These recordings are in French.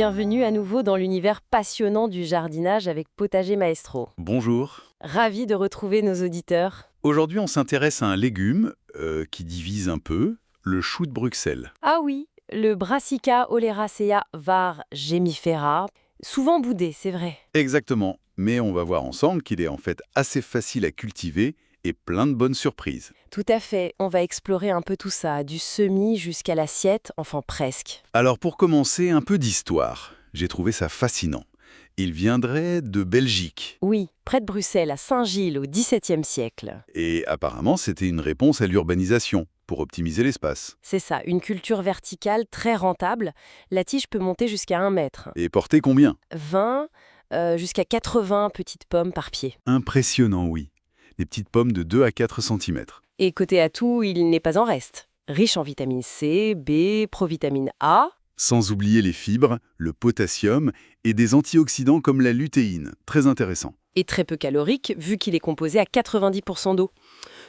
Bienvenue à nouveau dans l'univers passionnant du jardinage avec Potager Maestro. Bonjour. Ravi de retrouver nos auditeurs. Aujourd'hui, on s'intéresse à un légume qui divise un peu, le chou de Bruxelles. Ah oui, le Brassica oleracea var. Gemifera, souvent boudé, c'est vrai. Exactement, mais on va voir ensemble qu'il est en fait assez facile à cultiver et plein de bonnes surprises. Tout à fait, on va explorer un peu tout ça, du semis jusqu'à l'assiette, enfin presque. Alors pour commencer, un peu d'histoire. J'ai trouvé ça fascinant. Il viendrait de Belgique. Oui, près de Bruxelles, à Saint-Gilles, au XVIIe siècle. Et apparemment, c'était une réponse à l'urbanisation, pour optimiser l'espace. C'est ça, une culture verticale très rentable. La tige peut monter jusqu'à 1 mètre. Et porter combien? 20 jusqu'à 80 petites pommes par pied. Impressionnant, oui. Des petites pommes de 2 à 4 cm. Et côté atout, il n'est pas en reste. Riche en vitamine C, B, provitamine A. Sans oublier les fibres, le potassium et des antioxydants comme la lutéine. Très intéressant. Et très peu calorique, vu qu'il est composé à 90% d'eau.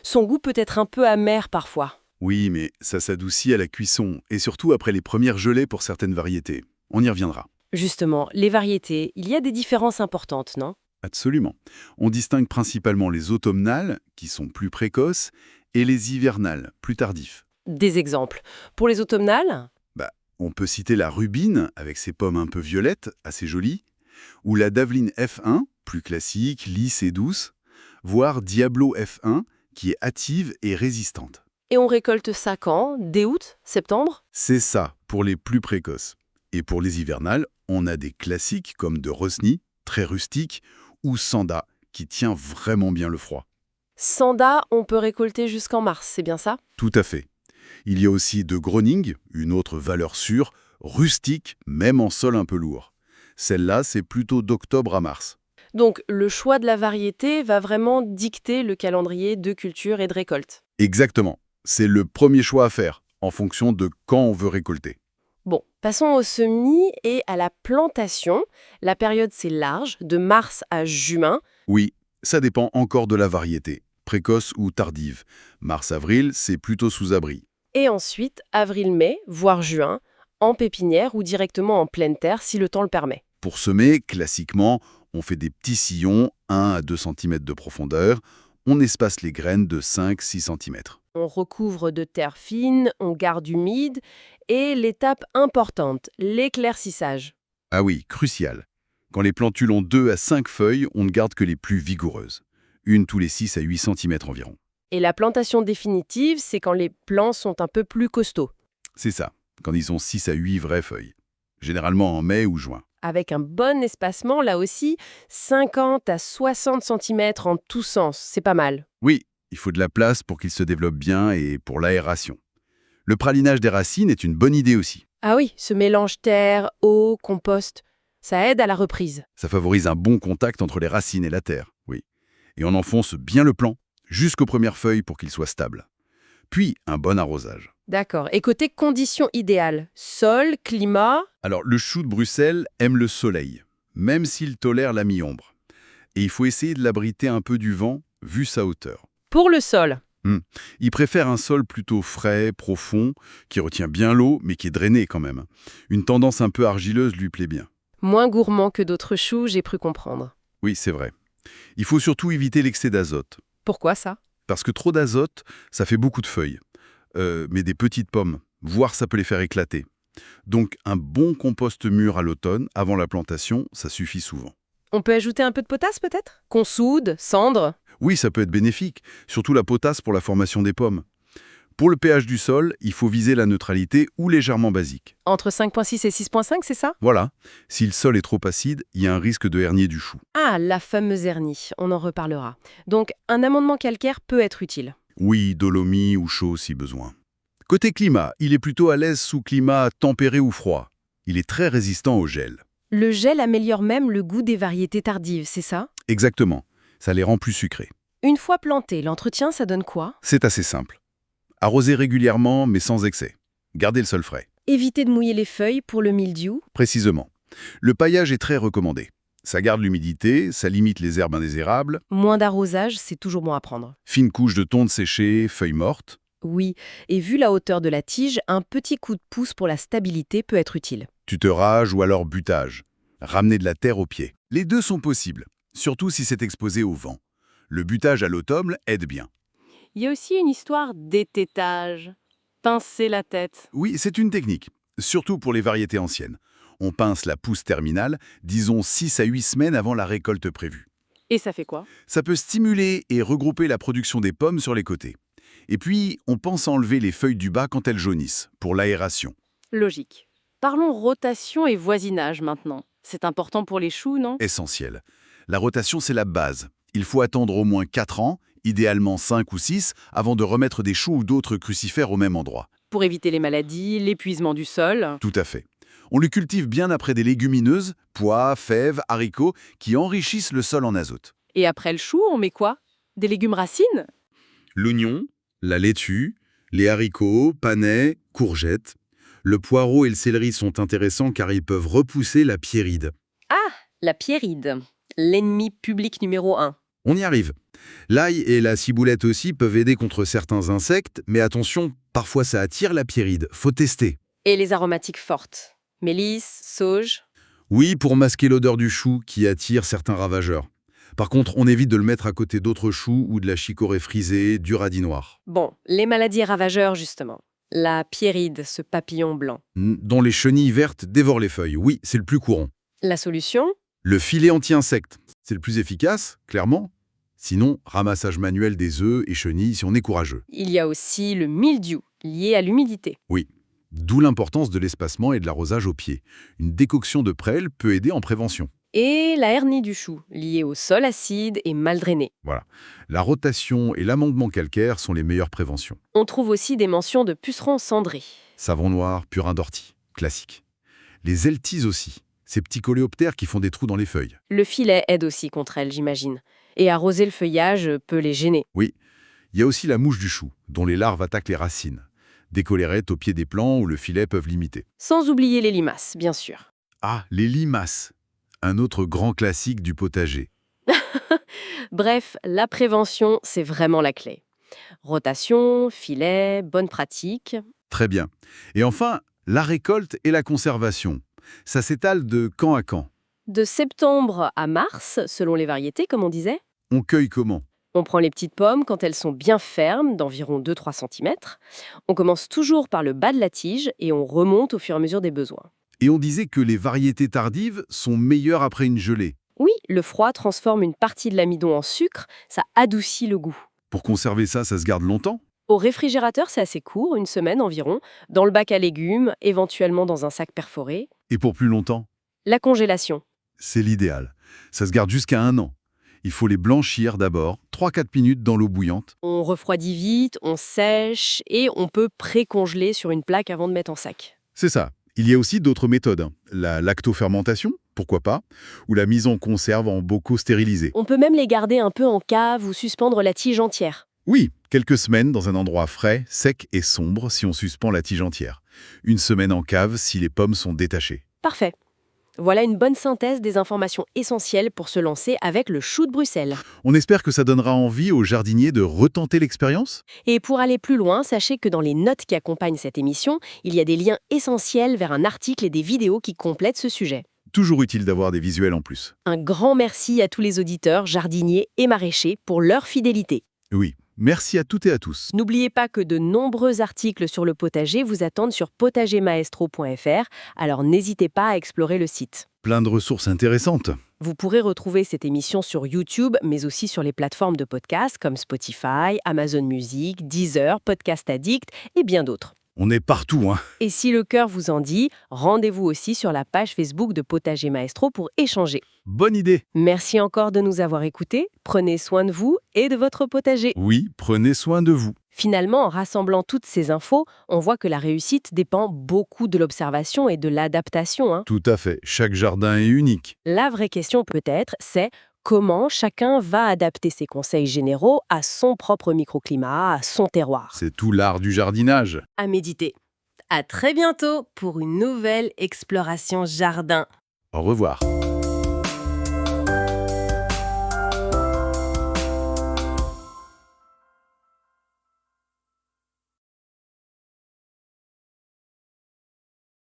Son goût peut être un peu amer parfois. Oui, mais ça s'adoucit à la cuisson, et surtout après les premières gelées pour certaines variétés. On y reviendra. Justement, les variétés, il y a des différences importantes, non? Absolument. On distingue principalement les automnales, qui sont plus précoces, et les hivernales, plus tardifs. Des exemples. Pour les automnales, On peut citer la rubine, avec ses pommes un peu violettes, assez jolies, ou la daveline F1, plus classique, lisse et douce, voire Diablo F1, qui est hâtive et résistante. et on récolte ça quand? Dès août? Septembre? C'est ça pour les plus précoces. Et pour les hivernales, on a des classiques comme de Rosny, très rustique, ou Sanda, qui tient vraiment bien le froid. Sanda, on peut récolter jusqu'en mars, c'est bien ça? Tout à fait. Il y a aussi de Groning, une autre valeur sûre, rustique, même en sol un peu lourd. Celle-là, c'est plutôt d'octobre à mars. Donc, le choix de la variété va vraiment dicter le calendrier de culture et de récolte. Exactement. C'est le premier choix à faire, en fonction de quand on veut récolter. Bon, passons au semis et à la plantation. La période, c'est large, de mars à juin. Oui, ça dépend encore de la variété, précoce ou tardive. Mars-avril, c'est plutôt sous abri. Et ensuite, avril-mai, voire juin, en pépinière ou directement en pleine terre si le temps le permet. Pour semer, classiquement, on fait des petits sillons, 1 à 2 cm de profondeur. On espace les graines de 5-6 cm. On recouvre de terre fine, on garde humide. Et l'étape importante, l'éclaircissage. Ah oui, crucial. Quand les plantules ont 2 à 5 feuilles, on ne garde que les plus vigoureuses. Une tous les 6 à 8 cm environ. Et la plantation définitive, c'est quand les plants sont un peu plus costauds, C'est ça, quand ils ont 6 à 8 vraies feuilles. Généralement en mai ou juin. avec un bon espacement, là aussi, 50 à 60 cm en tous sens, c'est pas mal. Oui, il faut de la place pour qu'ils se développent bien et pour l'aération. Le pralinage des racines est une bonne idée aussi. Ah oui, ce mélange terre, eau, compost, ça aide à la reprise. Ça favorise un bon contact entre les racines et la terre, oui. Et on enfonce bien le plant, jusqu'aux premières feuilles pour qu'il soit stable. Puis, un bon arrosage. D'accord. Et côté conditions idéales, sol, climat. Alors, le chou de Bruxelles aime le soleil, même s'il tolère la mi-ombre. Et il faut essayer de l'abriter un peu du vent, vu sa hauteur. Pour le sol, Il préfère un sol plutôt frais, profond, qui retient bien l'eau, mais qui est drainé quand même. Une tendance un peu argileuse lui plaît bien. moins gourmand que d'autres choux, j'ai cru comprendre. Oui, c'est vrai. Il faut surtout éviter l'excès d'azote. Pourquoi ça? Parce que trop d'azote, ça fait beaucoup de feuilles. Mais des petites pommes, voire ça peut les faire éclater. Donc un bon compost mûr à l'automne, avant la plantation, ça suffit souvent. On peut ajouter un peu de potasse peut-être? Qu'on soude, cendre. Oui, ça peut être bénéfique, surtout la potasse pour la formation des pommes. Pour le pH du sol, il faut viser la neutralité ou légèrement basique. Entre 5,6 et 6,5, c'est ça? Voilà, si le sol est trop acide, il y a un risque de hernie du chou. Ah, la fameuse hernie, on en reparlera. Donc, un amendement calcaire peut être utile. Oui, dolomie ou chaud si besoin. Côté climat, il est plutôt à l'aise sous climat tempéré ou froid. Il est très résistant au gel. Le gel améliore même le goût des variétés tardives, c'est ça? Exactement, ça les rend plus sucrés. Une fois planté, l'entretien, ça donne quoi? C'est assez simple. Arroser régulièrement, mais sans excès. Gardez le sol frais. Éviter de mouiller les feuilles pour le mildiou. Précisément. Le paillage est très recommandé. Ça garde l'humidité, ça limite les herbes indésirables. Moins d'arrosage, c'est toujours bon à prendre. Fine couche de tonte séchée, feuilles mortes. Oui, et vu la hauteur de la tige, un petit coup de pouce pour la stabilité peut être utile. Tuteurage ou alors butage. Ramener de la terre au pied. Les deux sont possibles, surtout si c'est exposé au vent. Le butage à l'automne aide bien. Il y a aussi une histoire d'étêtage. Pincer la tête. Oui, c'est une technique, surtout pour les variétés anciennes. On pince la pousse terminale, disons 6 à 8 semaines avant la récolte prévue. Et ça fait quoi? Ça peut stimuler et regrouper la production des pommes sur les côtés. Et puis, on pense à enlever les feuilles du bas quand elles jaunissent, pour l'aération. Logique. Parlons rotation et voisinage maintenant. C'est important pour les choux, non? Essentiel. La rotation, c'est la base. Il faut attendre au moins 4 ans, idéalement 5 ou 6, avant de remettre des choux ou d'autres crucifères au même endroit. Pour éviter les maladies, l'épuisement du sol. Tout à fait. On le cultive bien après des légumineuses, pois, fèves, haricots, qui enrichissent le sol en azote. Et après le chou, on met quoi? Des légumes racines? L'oignon, la laitue, les haricots, panais, courgettes. Le poireau et le céleri sont intéressants car ils peuvent repousser la pierride. La pierride, l'ennemi public numéro 1. On y arrive. L'ail et la ciboulette aussi peuvent aider contre certains insectes, mais attention, parfois ça attire la pierride. Faut tester. Et les aromatiques fortes. Mélisse, sauge. Oui, pour masquer l'odeur du chou qui attire certains ravageurs. Par contre, on évite de le mettre à côté d'autres choux ou de la chicorée frisée, du radis noir, Bon, les maladies ravageurs, justement. La pierride, ce papillon blanc. dont les chenilles vertes dévorent les feuilles. Oui, c'est le plus courant. La solution? Le filet anti-insectes, c'est le plus efficace, clairement. Sinon, ramassage manuel des œufs et chenilles si on est courageux. Il y a aussi le mildiou, lié à l'humidité. Oui, d'où l'importance de l'espacement et de l'arrosage au pied. Une décoction de prêle peut aider en prévention. Et la hernie du chou, liée au sol acide et mal drainé. Voilà. La rotation et l'amendement calcaire sont les meilleures préventions. On trouve aussi des mentions de pucerons cendrés. Savon noir, purin d'ortie, classique. Les eltises aussi, ces petits coléoptères qui font des trous dans les feuilles. Le filet aide aussi contre elles, j'imagine. Et arroser le feuillage peut les gêner. Oui, il y a aussi la mouche du chou, dont les larves attaquent les racines. Des collérettes au pied des plants où le filet peuvent l'imiter. Sans oublier les limaces, bien sûr. Ah, les limaces, un autre grand classique du potager. Bref, la prévention, c'est vraiment la clé. Rotation, filet, bonne pratique. Très bien. Et enfin, la récolte et la conservation. Ça s'étale de camp à camp. De septembre à mars, selon les variétés, comme on disait. On cueille comment? On prend les petites pommes quand elles sont bien fermes, d'environ 2-3 cm. On commence toujours par le bas de la tige et on remonte au fur et à mesure des besoins. Et on disait que les variétés tardives sont meilleures après une gelée. Oui, le froid transforme une partie de l'amidon en sucre, ça adoucit le goût. Pour conserver ça, ça se garde longtemps? Au réfrigérateur, c'est assez court, une semaine environ, dans le bac à légumes, éventuellement dans un sac perforé. Et pour plus longtemps? La congélation. C'est l'idéal. Ça se garde jusqu'à 1 an. Il faut les blanchir d'abord, 3-4 minutes dans l'eau bouillante. On refroidit vite, on sèche et on peut pré-congeler sur une plaque avant de mettre en sac. C'est ça. Il y a aussi d'autres méthodes. La lactofermentation, pourquoi pas, ou la mise en conserve en bocaux stérilisés. On peut même les garder un peu en cave ou suspendre la tige entière. Oui, quelques semaines dans un endroit frais, sec et sombre si on suspend la tige entière. 1 semaine en cave si les pommes sont détachées. Parfait. Voilà une bonne synthèse des informations essentielles pour se lancer avec le chou de Bruxelles. On espère que ça donnera envie aux jardiniers de retenter l'expérience. Et pour aller plus loin, sachez que dans les notes qui accompagnent cette émission, il y a des liens essentiels vers un article et des vidéos qui complètent ce sujet. Toujours utile d'avoir des visuels en plus. Un grand merci à tous les auditeurs, jardiniers et maraîchers pour leur fidélité. Oui, merci à toutes et à tous. N'oubliez pas que de nombreux articles sur le potager vous attendent sur potagermaestro.fr, alors n'hésitez pas à explorer le site. Plein de ressources intéressantes. Vous pourrez retrouver cette émission sur YouTube, mais aussi sur les plateformes de podcast comme Spotify, Amazon Music, Deezer, Podcast Addict et bien d'autres. On est partout, hein. Et si le cœur vous en dit, rendez-vous aussi sur la page Facebook de Potager Maestro pour échanger. Bonne idée. Merci encore de nous avoir écoutés. Prenez soin de vous et de votre potager. Oui, prenez soin de vous. Finalement, en rassemblant toutes ces infos, on voit que la réussite dépend beaucoup de l'observation et de l'adaptation. Tout à fait. Chaque jardin est unique. La vraie question peut-être, c'est comment chacun va adapter ses conseils généraux à son propre microclimat, à son terroir. C'est tout l'art du jardinage. À méditer. À très bientôt pour une nouvelle exploration jardin. Au revoir.